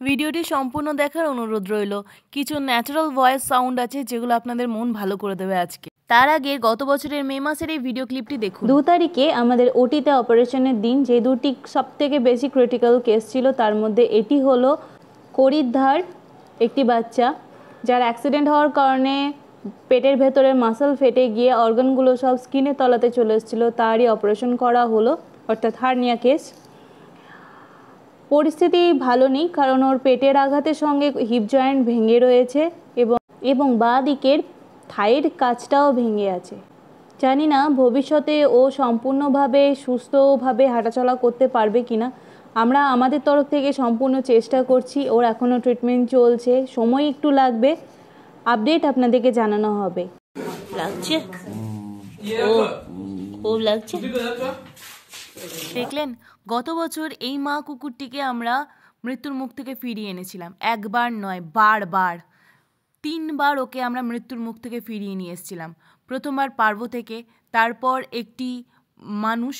ভিডিওটি সম্পূর্ণ দেখার অনুরোধ রইল। কিছু ন্যাচারাল ভয়েস সাউন্ড আছে যেগুলো আপনাদের মন ভালো করে দেবে আজকে। তার আগে গত বছরের মে মাসের এই ভিডিও ক্লিপটি দেখুন। 2 তারিখে আমাদের ওটিতে অপারেশনের দিন যে দুটি সবথেকে বেশি ক্রিটিক্যাল কেস ছিল তার মধ্যে এটি হলো করিদ্ধার একটি বাচ্চা যার অ্যাক্সিডেন্ট হওয়ার কারণে পেটের ভেতরের মাসল ফেটে গিয়ে অর্গানগুলো সব স্কিনের তলাতে চলে এসেছিলো, তারই অপারেশন করা হলো, অর্থাৎ হার্নিয়া কেস। পরিস্থিতি ভালো নেই কারণ ওর পেটের আঘাতের সঙ্গে হিপ জয়েন্ট ভেঙে রয়েছে এবং বাঁ দিকের থাইয়ের কাছটাও ভেঙে আছে। জানি না ভবিষ্যতে ও সম্পূর্ণভাবে সুস্থভাবে হাঁটাচলা করতে পারবে কিনা। আমরা আমাদের তরফ থেকে সম্পূর্ণ চেষ্টা করছি। ওর এখনও ট্রিটমেন্ট চলছে, সময় একটু লাগবে, আপডেট আপনাদেরকে জানানো হবে। লাগছে খুব লাগছে। দেখলেন, গত বছর এই মা কুকুরটিকে আমরা মৃত্যুর মুখ থেকে ফিরিয়ে এনেছিলাম। একবার নয়, বারবার, 3 বার ওকে আমরা মৃত্যুর মুখ থেকে ফিরিয়ে নিয়ে এসেছিলাম। প্রথমবার পার্ব থেকে, তারপর একটি মানুষ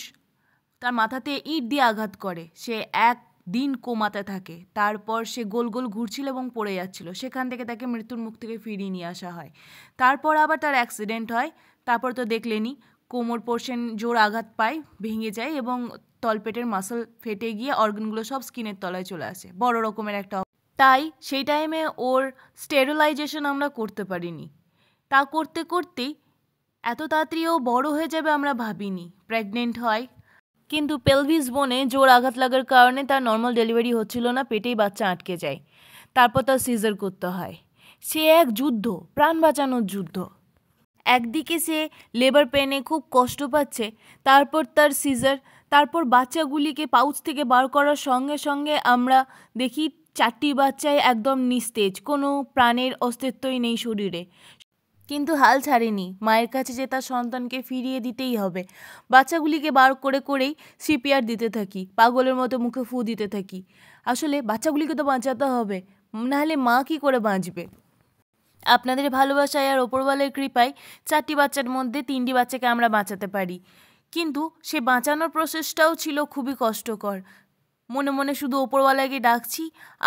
তার মাথাতে ইট দিয়ে আঘাত করে, সে 1 দিন কোমাতে থাকে, তারপর সে গোল গোল ঘুরছিল এবং পড়ে যাচ্ছিল, সেখান থেকে তাকে মৃত্যুর মুখ থেকে ফিরিয়ে নিয়ে আসা হয়। তারপর আবার তার অ্যাক্সিডেন্ট হয়, তারপর তো দেখলেনই কোমর পোর্শন জোর আঘাত পায়, ভেঙে যায় এবং তলপেটের মাসল ফেটে গিয়ে অর্গানগুলো সব স্কিনের তলায় চলে আসে, বড় রকমের একটা। তাই সেই টাইমে ওর স্টেরিলাইজেশন আমরা করতে পারিনি। তা করতে করতেই এত তাড়াতাড়ি ও বড় হয়ে যাবে আমরা ভাবিনি। প্রেগনেন্ট হয়, কিন্তু পেলভিস বোনে জোর আঘাত লাগার কারণে তার নর্মাল ডেলিভারি হচ্ছিল না, পেটেই বাচ্চা আটকে যায়। তারপর তার সিজার করতে হয়। সে এক যুদ্ধ, প্রাণ বাঁচানোর যুদ্ধ। একদিকে সে লেবার পেনে খুব কষ্ট পাচ্ছে, তারপর তার সিজার, তারপর বাচ্চাগুলিকে পাউচ থেকে বার করার সঙ্গে সঙ্গে আমরা দেখি 4টি বাচ্চায় একদম নিস্তেজ, কোনো প্রাণের অস্তিত্বই নেই শরীরে। কিন্তু হাল ছাড়েনি, মায়ের কাছে যে তার সন্তানকে ফিরিয়ে দিতেই হবে। বাচ্চাগুলিকে বার করে করেই সিপিআর দিতে থাকি, পাগলের মতো মুখে ফু দিতে থাকি। আসলে বাচ্চাগুলিকে তো বাঁচাতে হবে, নাহলে মা কী করে বাঁচবে। আপনাদের ভালোবাসায় আর ওপরওয়ালার কৃপায় 4টি বাচ্চার মধ্যে 3টি বাচ্চাকে আমরা বাঁচাতে পারি। কিন্তু সে বাঁচানোর প্রসেসটাও ছিল খুবই কষ্টকর। মনে মনে শুধু ওপরওয়ালাকে ডাকছি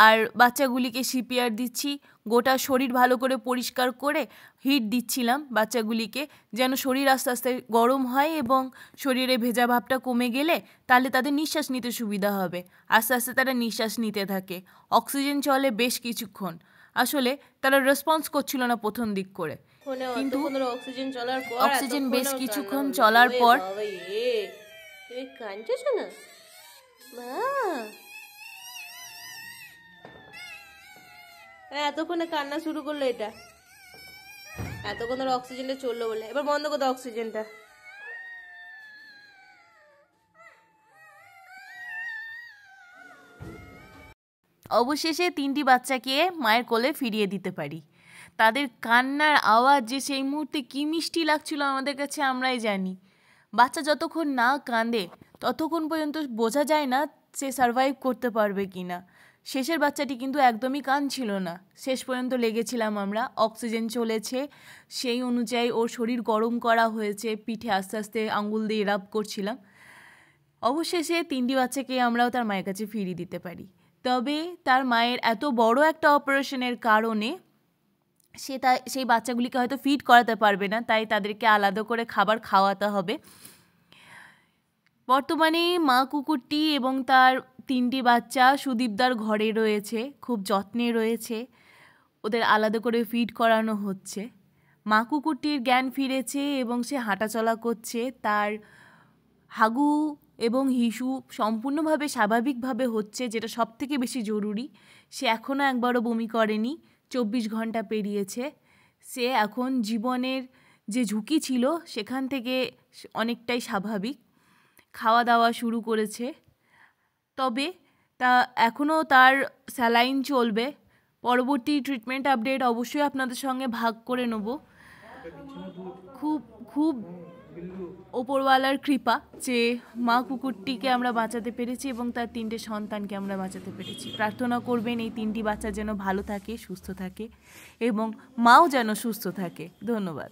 আর বাচ্চাগুলিকে সিপিআর দিচ্ছি, গোটা শরীর ভালো করে পরিষ্কার করে হিট দিচ্ছিলাম বাচ্চাগুলিকে, যেন শরীর আস্তে আস্তে গরম হয় এবং শরীরে ভেজা ভাবটা কমে গেলে তাহলে তাদের নিঃশ্বাস নিতে সুবিধা হবে। আস্তে আস্তে তারা নিঃশ্বাস নিতে থাকে, অক্সিজেন চলে বেশ কিছুক্ষণ। আসলে তারা রেসপন্স করছিল না প্রথম দিক করে, কিন্তু অক্সিজেন বেশ কিছুক্ষণ চলার পর এতক্ষণে কান্না শুরু করলো, এটা এতক্ষণ ধরে অক্সিজেনটা চললো বলে। এবার বন্ধ করতে অক্সিজেনটা। অবশেষে 3টি বাচ্চাকে মায়ের কোলে ফিরিয়ে দিতে পারি। তাদের কান্নার আওয়াজ যে সেই মুহূর্তে কী মিষ্টি লাগছিল আমাদের কাছে আমরাই জানি। বাচ্চা যতক্ষণ না কাঁদে ততক্ষণ পর্যন্ত বোঝা যায় না সে সারভাইভ করতে পারবে কি না। শেষের বাচ্চাটি কিন্তু একদমই কাঁদছিল না, শেষ পর্যন্ত লেগেছিলাম আমরা। অক্সিজেন চলেছে, সেই অনুযায়ী ওর শরীর গরম করা হয়েছে, পিঠে আস্তে আস্তে আঙুল দিয়ে রাব করছিলাম। অবশেষে 3টি বাচ্চাকে আমরাও তার মায়ের কাছে ফিরিয়ে দিতে পারি। তবে তার মায়ের এত বড় একটা অপারেশনের কারণে সেই বাচ্চাগুলিকে হয়তো ফিড করাতে পারবে না, তাই তাদেরকে আলাদা করে খাবার খাওয়াতে হবে। বর্তমানে মা কুকুরটি এবং তার 3টি বাচ্চা সুদীপদার ঘরে রয়েছে, খুব যত্নে রয়েছে, ওদের আলাদা করে ফিড করানো হচ্ছে। মা কুকুরটির জ্ঞান ফিরেছে এবং সে হাঁটাচলা করছে, তার হাগু এবং হিসু সম্পূর্ণভাবে স্বাভাবিকভাবে হচ্ছে, যেটা সবথেকে বেশি জরুরি। সে এখনও একবারও বমি করেনি, 24 ঘন্টা পেরিয়েছে। সে এখন জীবনের যে ঝুঁকি ছিল সেখান থেকে অনেকটাই স্বাভাবিক, খাওয়া দাওয়া শুরু করেছে। তবে এখনও তার স্যালাইন চলবে। পরবর্তী ট্রিটমেন্ট আপডেট অবশ্যই আপনাদের সঙ্গে ভাগ করে নেব। খুব খুব ওপরওয়ালার কৃপা যে মা কুকুরটিকে আমরা বাঁচাতে পেরেছি এবং তার 3টে সন্তানকে আমরা বাঁচাতে পেরেছি। প্রার্থনা করবেন এই 3টি বাচ্চা যেন ভালো থাকে, সুস্থ থাকে এবং মাও যেন সুস্থ থাকে। ধন্যবাদ।